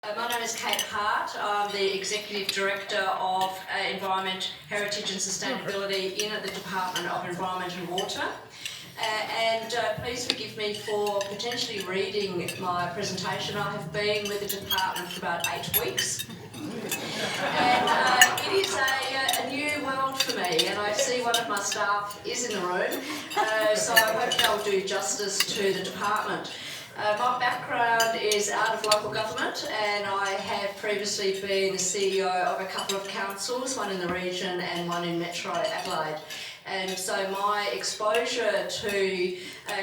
My name is Cate Hart. I'm the Executive Director of Environment, Heritage and Sustainability in the Department of Environment and Water. Please forgive me for potentially reading my presentation. I have been with the department for about 8 weeks. It is a new world for me, and I see one of my staff is in the room, so I hope they'll do justice to the department. My background is out of local government, and I have previously been the CEO of a couple of councils, one in the region and one in Metro Adelaide. And so my exposure to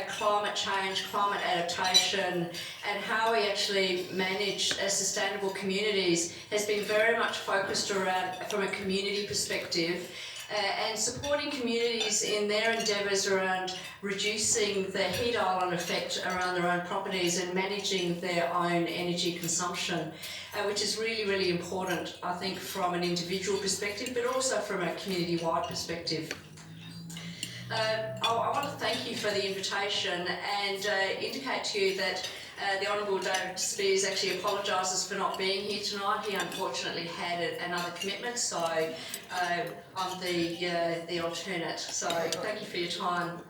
climate change, climate adaptation, and how we actually manage sustainable communities has been very much focused around from a community perspective. And supporting communities in their endeavours around reducing the heat island effect around their own properties and managing their own energy consumption, which is really, really important, I think, from an individual perspective, but also from a community-wide perspective. I want to thank you for the invitation and indicate to you that the Honourable David Spears actually apologises for not being here tonight. He unfortunately had another commitment, so I'm the alternate. So thank you for your time.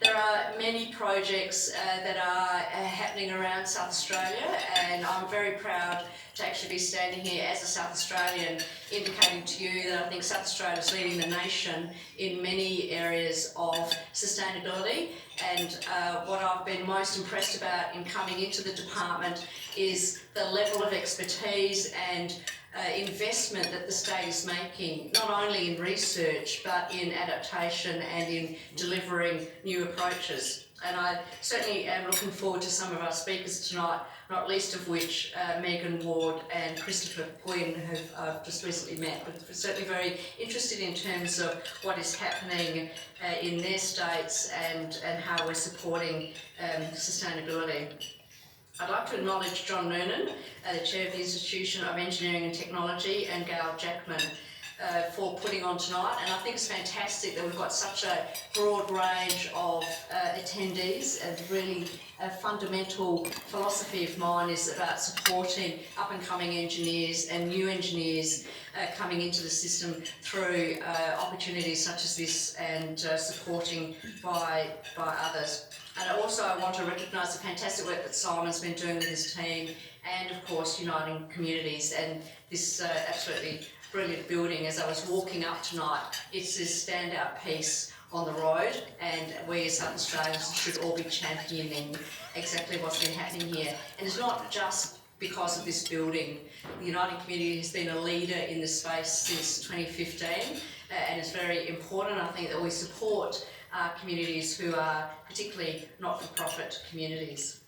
There are many projects that are happening around South Australia, and I'm very proud to actually be standing here as a South Australian, indicating to you that I think South Australia is leading the nation in many areas of sustainability. And what I've been most impressed about in coming into the department is the level of expertise and investment that the state is making, not only in research but in adaptation and in delivering new approaches. And I certainly am looking forward to some of our speakers tonight, not least of which Megan Ward and Christopher Gwynn, who I've just recently met, but certainly very interested in terms of what is happening in their states and how we're supporting sustainability. I'd like to acknowledge John Noonan, the Chair of the Institution of Engineering and Technology, and Gail Jackman for putting on tonight. And I think it's fantastic that we've got such a broad range of attendees, and really a fundamental philosophy of mine is about supporting up-and-coming engineers and new engineers coming into the system through opportunities such as this, and supporting by others. And also I want to recognise the fantastic work that Simon's been doing with his team, and of course uniting communities, and this absolutely brilliant building. As I was walking up tonight, it's this standout piece on the road, and we as South Australians should all be championing exactly what's been happening here. And it's not just because of this building. The Uniting Community has been a leader in this space since 2015, and it's very important, I think, that we support communities who are particularly not-for-profit communities.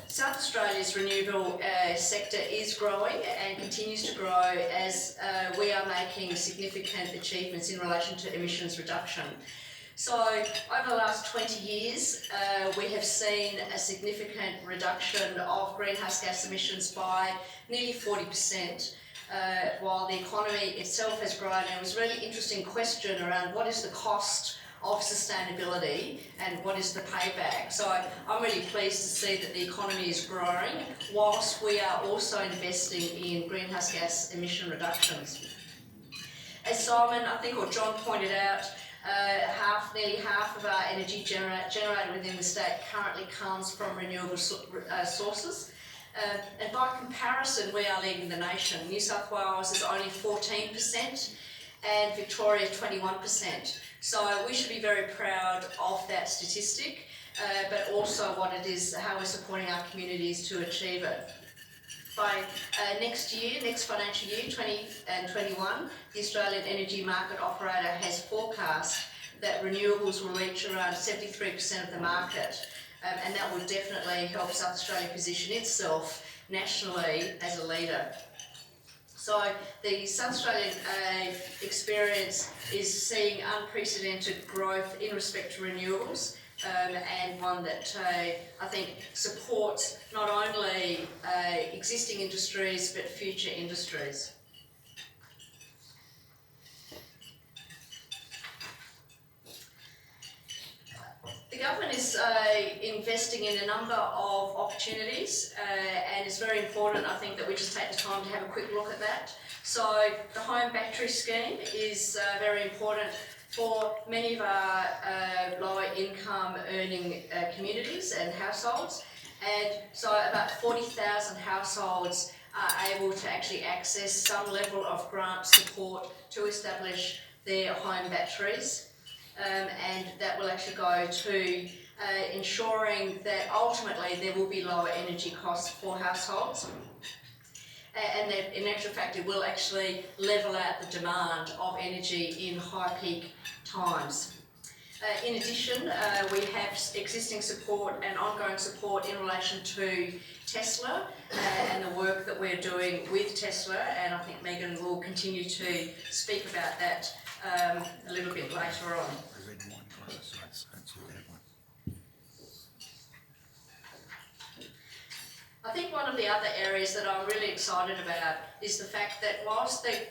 South Australia's renewable sector is growing and continues to grow as we are making significant achievements in relation to emissions reduction. So over the last 20 years, we have seen a significant reduction of greenhouse gas emissions by nearly 40%. While the economy itself has grown. And it was a really interesting question around what is the cost of sustainability and what is the payback. So I'm really pleased to see that the economy is growing whilst we are also investing in greenhouse gas emission reductions. As Simon, I think, or John pointed out, nearly half of our energy generated within the state currently comes from renewable sources. And by comparison, we are leading the nation. New South Wales is only 14% and Victoria 21%. So we should be very proud of that statistic, but also what it is, how we're supporting our communities to achieve it. By next financial year, 20 and 21, the Australian Energy Market Operator has forecast that renewables will reach around 73% of the market. And that will definitely help South Australia position itself nationally as a leader. So the South Australian experience is seeing unprecedented growth in respect to renewables, and one that I think supports not only existing industries but future industries. The The government is investing in a number of opportunities and it's very important, I think, that we just take the time to have a quick look at that. So the home battery scheme is very important for many of our lower income earning communities and households, and so about 40,000 households are able to actually access some level of grant support to establish their home batteries, and that will actually go to ensuring that ultimately there will be lower energy costs for households. And that in actual fact it will actually level out the demand of energy in high peak times. In addition, we have existing support and ongoing support in relation to Tesla and the work that we're doing with Tesla, and I think Megan will continue to speak about that a little bit later on. I think one of the other areas that I'm really excited about is the fact that whilst the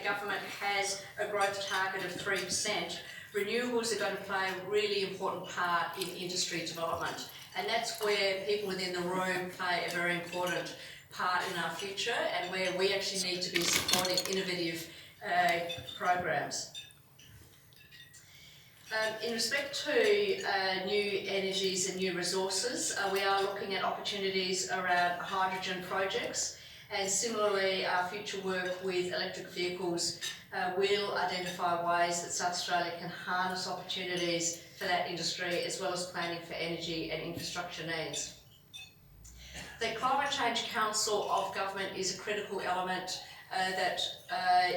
government has a growth target of 3%, renewables are going to play a really important part in industry development, and that's where people within the room play a very important part in our future and where we actually need to be supporting innovative programs. In respect to new energies and new resources, we are looking at opportunities around hydrogen projects, and similarly our future work with electric vehicles will identify ways that South Australia can harness opportunities for that industry, as well as planning for energy and infrastructure needs. The Climate Change Council of Government is a critical element that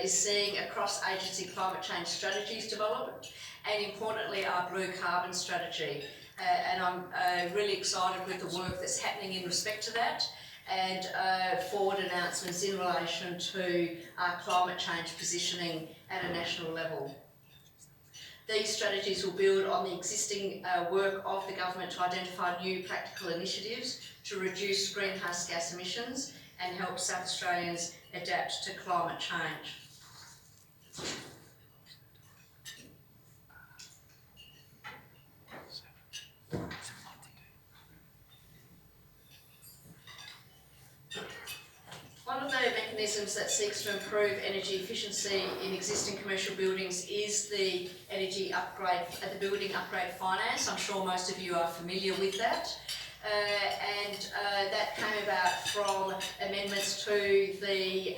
is seeing across agency climate change strategies developed, and importantly our blue carbon strategy. And I'm really excited with the work that's happening in respect to that, and forward announcements in relation to our climate change positioning at a national level. These strategies will build on the existing work of the government to identify new practical initiatives to reduce greenhouse gas emissions and help South Australians adapt to climate change. One of the mechanisms that seeks to improve energy efficiency in existing commercial buildings is the energy upgrade, the building upgrade finance. I'm sure most of you are familiar with that. That came about from amendments to the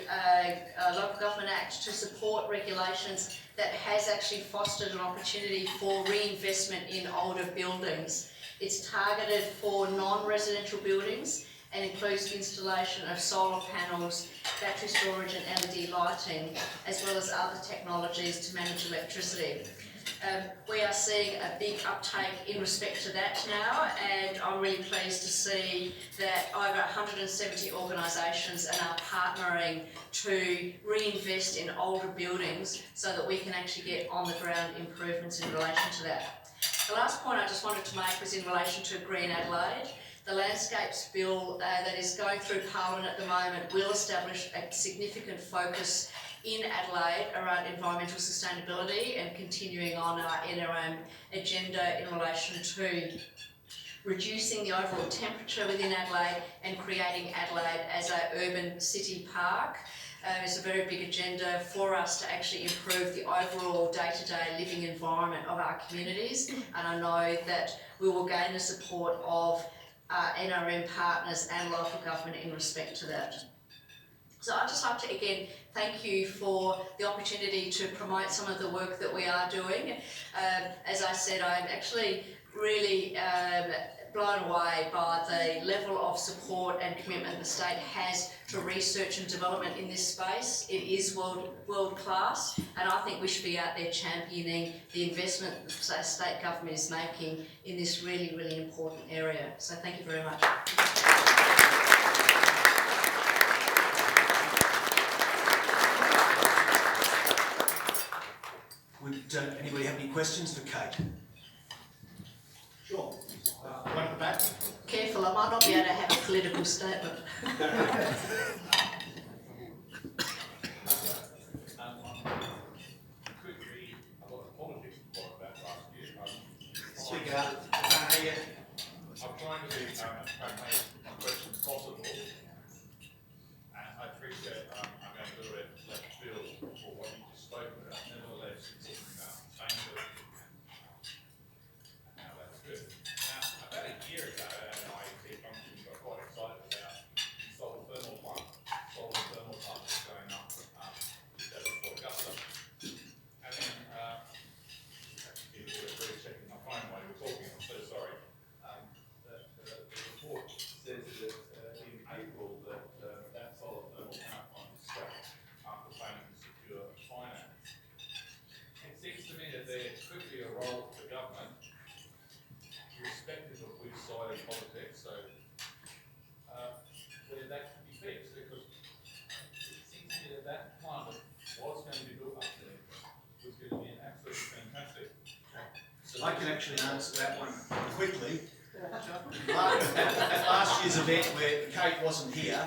Local Government Act to support regulations that has actually fostered an opportunity for reinvestment in older buildings. It's targeted for non-residential buildings and includes the installation of solar panels, battery storage and LED lighting, as well as other technologies to manage electricity. We are seeing a big uptake in respect to that now, and I'm really pleased to see that over 170 organisations are now partnering to reinvest in older buildings so that we can actually get on the ground improvements in relation to that. The last point I just wanted to make was in relation to Green Adelaide. The Landscapes Bill that is going through Parliament at the moment will establish a significant focus in Adelaide around environmental sustainability and continuing on our NRM agenda in relation to reducing the overall temperature within Adelaide and creating Adelaide as an urban city park. It's a very big agenda for us to actually improve the overall day-to-day living environment of our communities, and I know that we will gain the support of NRM partners and local government in respect to that. So I'd just like to again thank you for the opportunity to promote some of the work that we are doing. As I said, I'm actually really blown away by the level of support and commitment the state has to research and development in this space. It is world class, and I think we should be out there championing the investment the state government is making in this really, really important area. So thank you very much. Would anybody have any questions for Cate? Sure. One at the back. Careful, I might not be able to have a political statement. Quickly, a lot of politics about last year. Speak out. try and make my questions possible. And I appreciate I'm going a little bit left field for what you just spoke about. Nevertheless, you're talking about change. Now that's good. Now, about a year ago, at an IET function, we got quite excited about solar thermal plant. Solar thermal plant was going up at Port Augusta. And then, give a bit of brief checking my phone while you were talking, I'm so sorry. The report says that in April that solar thermal power plant is scrapped after failing to secure finance. It seems to me that there could be a role for government, irrespective of which side of politics, so where that could be fixed, because it seems to me that that plant that was going to be built up there was going to be an absolutely fantastic. So I can actually answer that one quickly. At last year's event where Kate wasn't here,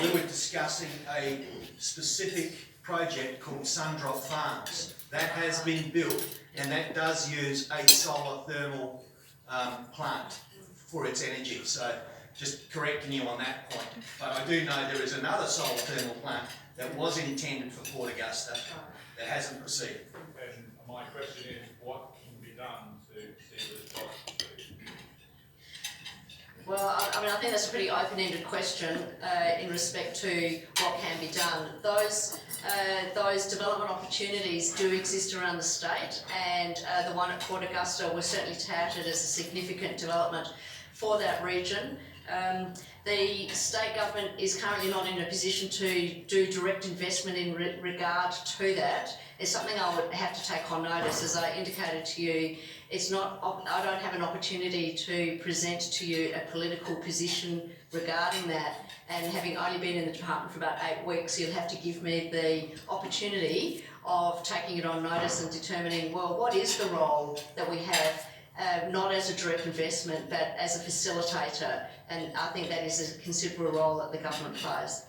we were discussing a specific project called Sundrop Farms. That has been built, and that does use a solar thermal plant for its energy. So just correcting you on that point. But I do know there is another solar thermal plant that was intended for Port Augusta that hasn't proceeded. And my question is, what can be done to see that it's got succeed? Well, I mean, I think that's a pretty open-ended question in respect to what can be done. Those development opportunities do exist around the state, and the one at Port Augusta was certainly touted as a significant development for that region. The state government is currently not in a position to do direct investment in regard to that. It's something I would have to take on notice. As I indicated to you, it's not. I don't have an opportunity to present to you a political position regarding that. And having only been in the department for about 8 weeks, you'll have to give me the opportunity of taking it on notice and determining, well, what is the role that we have, not as a direct investment, but as a facilitator. And I think that is a considerable role that the government plays.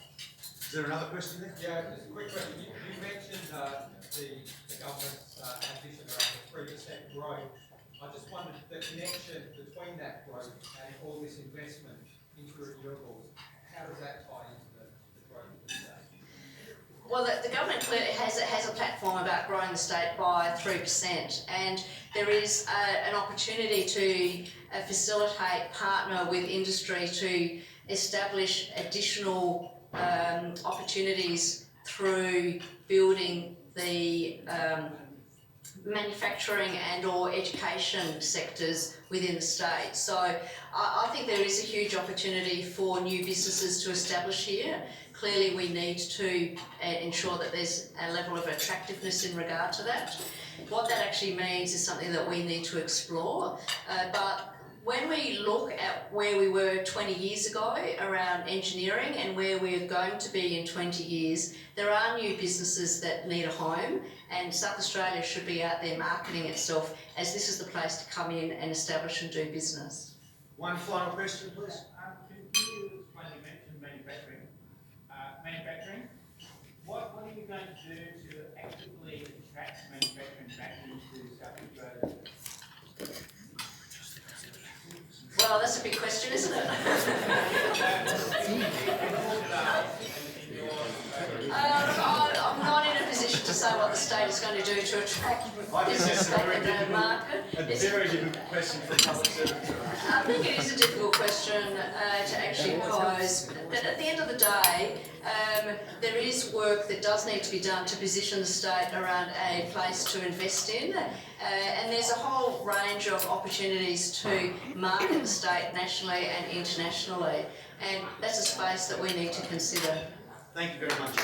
Is there another question there? Yeah, just a quick question. You mentioned the government's ambition around the 3% growth. I just wondered the connection between that growth and all this investment into renewables. How does that tie into the growth of the state? Well, the government clearly has a platform about growing the state by 3%, and there is an opportunity to facilitate, partner with industry to establish additional opportunities through building the manufacturing and or education sectors within the state. So I think there is a huge opportunity for new businesses to establish here. Clearly we need to ensure that there's a level of attractiveness in regard to that. What that actually means is something that we need to explore, but when we look at where we were 20 years ago around engineering and where we're going to be in 20 years, there are new businesses that need a home, and South Australia should be out there marketing itself as this is the place to come in and establish and do business. One final question, please. Can you, when you mentioned manufacturing, what are you going to do to actively attract manufacturing back into South Australia? Well, that's a big question, isn't it? I'm not in a position to say what the state is going to do to attract business back in the market. A very difficult question for a public servant. I think it is a difficult question to actually pose, but at the end of the day, there is work that does need to be done to position the state around a place to invest in, and there's a whole range of opportunities to market the state nationally and internationally, and that's a space that we need to consider. Thank you very much.